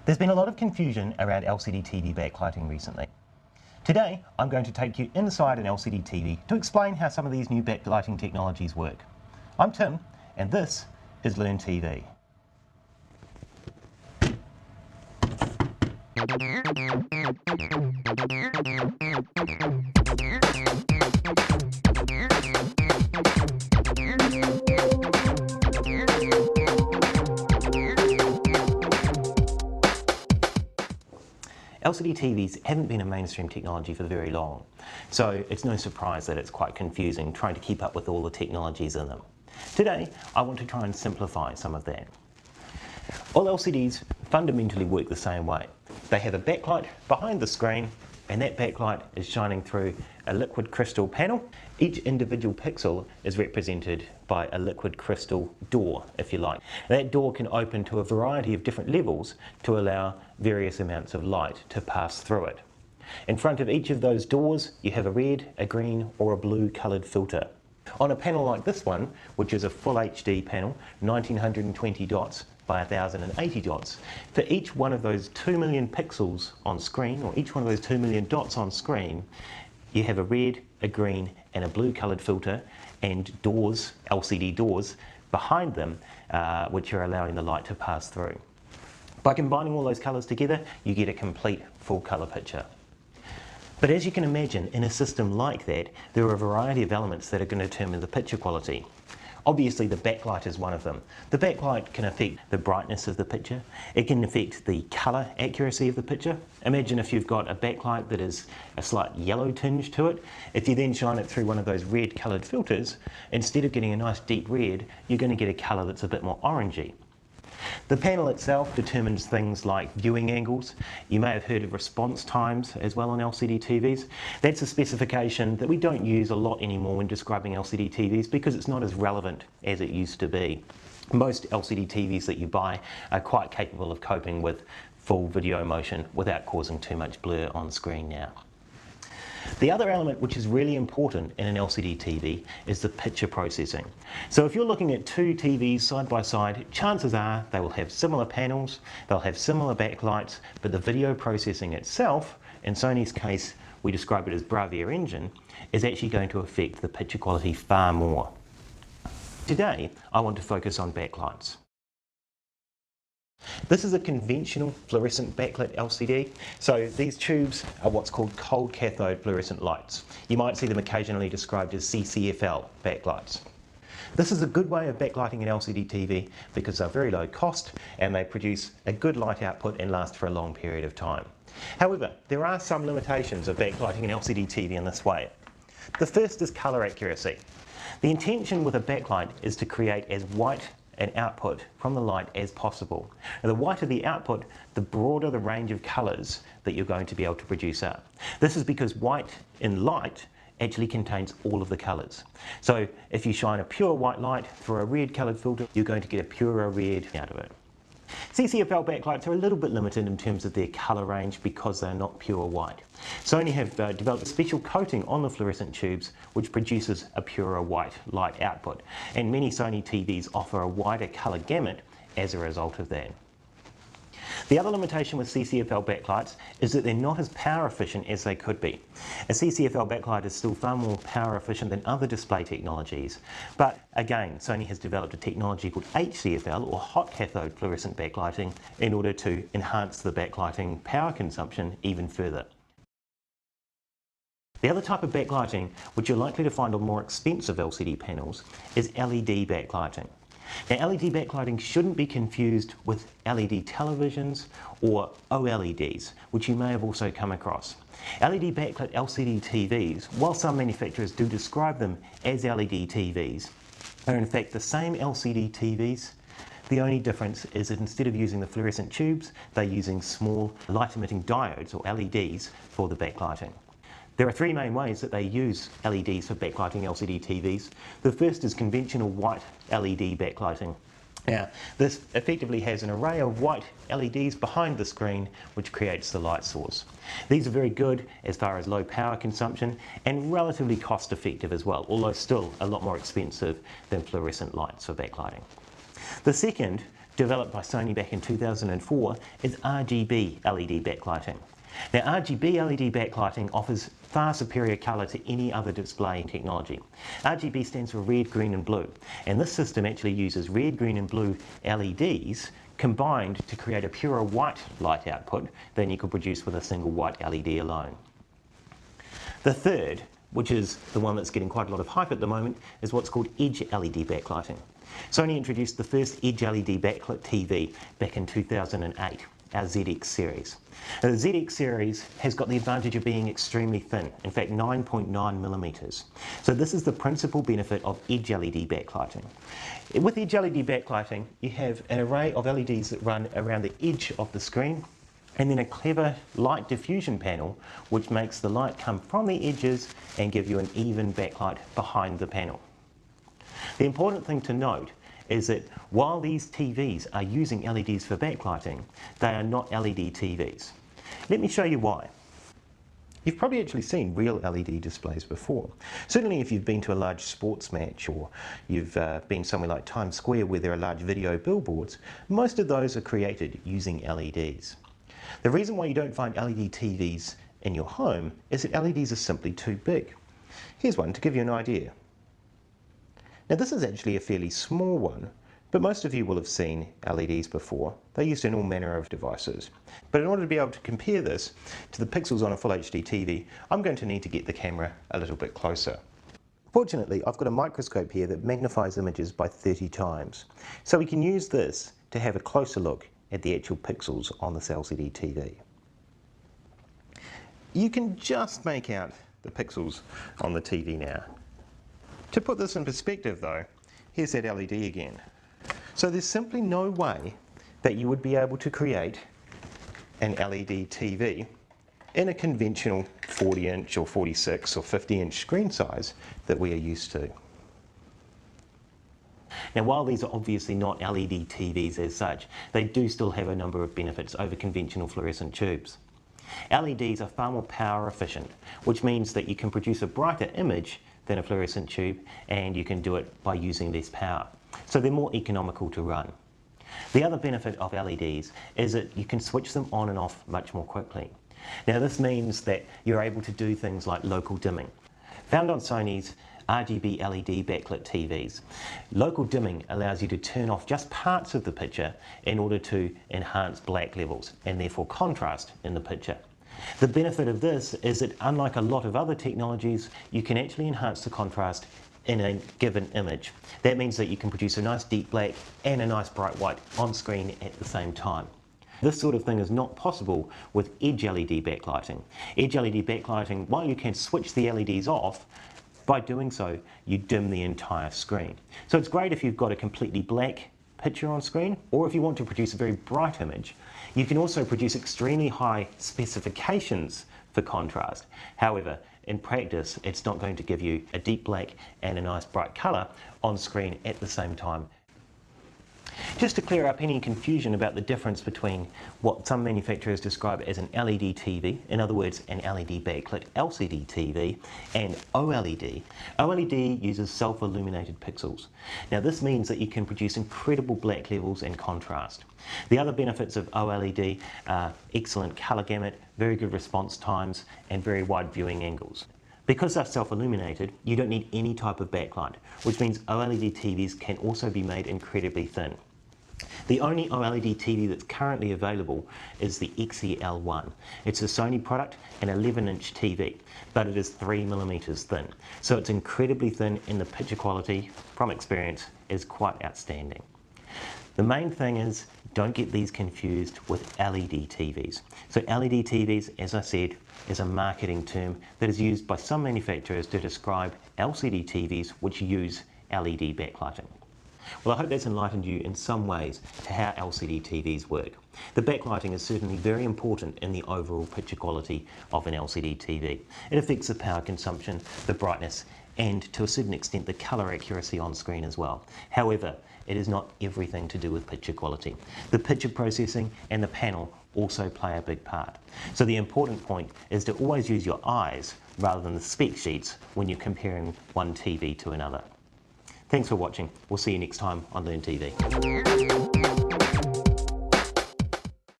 There's been a lot of confusion around LCD TV backlighting recently. Today, I'm going to take you inside an LCD TV to explain how some of these new backlighting technologies work. I'm Tim, and this is LEARN-TV. LCD TVs haven't been a mainstream technology for very long, so it's no surprise that it's quite confusing trying to keep up with all the technologies in them. Today, I want to try and simplify some of that. All LCDs fundamentally work the same way. They have a backlight behind the screen, and that backlight is shining through a liquid crystal panel. Each individual pixel is represented by a liquid crystal door, if you like. That door can open to a variety of different levels to allow various amounts of light to pass through it. In front of each of those doors, you have a red, a green, or a blue coloured filter. On a panel like this one, which is a full HD panel, 1920 dots by 1080 dots, for each one of those 2 million pixels on screen, or each one of those 2 million dots on screen, you have a red, a green, and a blue coloured filter, and doors, LCD doors, behind them, which are allowing the light to pass through. By combining all those colours together, you get a complete full colour picture. But as you can imagine, in a system like that, there are a variety of elements that are going to determine the picture quality. Obviously, the backlight is one of them. The backlight can affect the brightness of the picture. It can affect the colour accuracy of the picture. Imagine if you've got a backlight that is a slight yellow tinge to it. If you then shine it through one of those red coloured filters, instead of getting a nice deep red, you're going to get a colour that's a bit more orangey. The panel itself determines things like viewing angles. You may have heard of response times as well on LCD TVs. That's a specification that we don't use a lot anymore when describing LCD TVs because it's not as relevant as it used to be. Most LCD TVs that you buy are quite capable of coping with full video motion without causing too much blur on screen now. The other element which is really important in an LCD TV is the picture processing. So if you're looking at two TVs side by side, chances are they will have similar panels, they'll have similar backlights, but the video processing itself, in Sony's case we describe it as Bravia engine, is actually going to affect the picture quality far more. Today I want to focus on backlights. This is a conventional fluorescent backlit LCD. So these tubes are what's called cold cathode fluorescent lights. You might see them occasionally described as CCFL backlights. This is a good way of backlighting an LCD TV because they're very low cost and they produce a good light output and last for a long period of time. However, there are some limitations of backlighting an LCD TV in this way. The first is colour accuracy. The intention with a backlight is to create as white an output from the light as possible. Now, the whiter the output, the broader the range of colours that you're going to be able to produce out. This is because white in light actually contains all of the colours. So if you shine a pure white light through a red coloured filter, you're going to get a purer red out of it. CCFL backlights are a little bit limited in terms of their colour range because they're not pure white. Sony have developed a special coating on the fluorescent tubes which produces a purer white light output, and many Sony TVs offer a wider colour gamut as a result of that. The other limitation with CCFL backlights is that they're not as power efficient as they could be. A CCFL backlight is still far more power efficient than other display technologies, but again, Sony has developed a technology called HCFL, or hot cathode fluorescent backlighting, in order to enhance the backlighting power consumption even further. The other type of backlighting, which you're likely to find on more expensive LCD panels, is LED backlighting. Now, LED backlighting shouldn't be confused with LED televisions or OLEDs, which you may have also come across. LED backlit LCD TVs, while some manufacturers do describe them as LED TVs, are in fact the same LCD TVs. The only difference is that instead of using the fluorescent tubes, they're using small light-emitting diodes, or LEDs, for the backlighting. There are three main ways that they use LEDs for backlighting LCD TVs. The first is conventional white LED backlighting. Now, this effectively has an array of white LEDs behind the screen which creates the light source. These are very good as far as low power consumption and relatively cost effective as well, although still a lot more expensive than fluorescent lights for backlighting. The second developed by Sony back in 2004, is RGB LED backlighting. Now, RGB LED backlighting offers far superior colour to any other display technology. RGB stands for red, green and blue, and this system actually uses red, green and blue LEDs combined to create a purer white light output than you could produce with a single white LED alone. The third, which is the one that's getting quite a lot of hype at the moment, is what's called Edge LED backlighting. Sony introduced the first Edge LED backlit TV back in 2008, our ZX series. Now, the ZX series has got the advantage of being extremely thin, in fact 9.9 millimeters. So this is the principal benefit of Edge LED backlighting. With Edge LED backlighting, you have an array of LEDs that run around the edge of the screen, and then a clever light diffusion panel which makes the light come from the edges and give you an even backlight behind the panel. The important thing to note is that while these TVs are using LEDs for backlighting, they are not LED TVs. Let me show you why. You've probably actually seen real LED displays before. Certainly if you've been to a large sports match, or you've been somewhere like Times Square where there are large video billboards, most of those are created using LEDs. The reason why you don't find LED TVs in your home is that LEDs are simply too big. Here's one to give you an idea. Now this is actually a fairly small one, but most of you will have seen LEDs before. They're used in all manner of devices. But in order to be able to compare this to the pixels on a full HD TV, I'm going to need to get the camera a little bit closer. Fortunately, I've got a microscope here that magnifies images by 30 times. So we can use this to have a closer look at the actual pixels on this LCD TV. You can just make out the pixels on the TV now. To put this in perspective though, here's that LED again. So there's simply no way that you would be able to create an LED TV in a conventional 40-inch or 46 or 50-inch screen size that we are used to. Now, while these are obviously not LED TVs as such, they do still have a number of benefits over conventional fluorescent tubes. LEDs are far more power efficient, which means that you can produce a brighter image than a fluorescent tube, and you can do it by using less power. So they're more economical to run. The other benefit of LEDs is that you can switch them on and off much more quickly. Now this means that you're able to do things like local dimming. Found on Sony's RGB LED backlit TVs, local dimming allows you to turn off just parts of the picture in order to enhance black levels and therefore contrast in the picture. The benefit of this is that unlike a lot of other technologies, you can actually enhance the contrast in a given image. That means that you can produce a nice deep black and a nice bright white on screen at the same time. This sort of thing is not possible with Edge LED backlighting. Edge LED backlighting, while you can switch the LEDs off, by doing so, you dim the entire screen. So it's great if you've got a completely black picture on screen, or if you want to produce a very bright image. You can also produce extremely high specifications for contrast. However, in practice, it's not going to give you a deep black and a nice bright color on screen at the same time. Just to clear up any confusion about the difference between what some manufacturers describe as an LED TV, in other words an LED backlit LCD TV, and OLED. OLED uses self-illuminated pixels. Now this means that you can produce incredible black levels and contrast. The other benefits of OLED are excellent color gamut, very good response times, and very wide viewing angles. Because they're self-illuminated, you don't need any type of backlight, which means OLED TVs can also be made incredibly thin. The only OLED TV that's currently available is the XEL1. It's a Sony product, an 11-inch TV, but it is 3mm thin. So it's incredibly thin, and the picture quality, from experience, is quite outstanding. The main thing is, don't get these confused with LED TVs. So LED TVs, as I said, is a marketing term that is used by some manufacturers to describe LCD TVs which use LED backlighting. Well, I hope that's enlightened you in some ways to how LCD TVs work. The backlighting is certainly very important in the overall picture quality of an LCD TV. It affects the power consumption, the brightness, and to a certain extent the colour accuracy on screen as well. However, it is not everything to do with picture quality. The picture processing and the panel also play a big part. So the important point is to always use your eyes rather than the spec sheets when you're comparing one TV to another. Thanks for watching. We'll see you next time on LearnTV.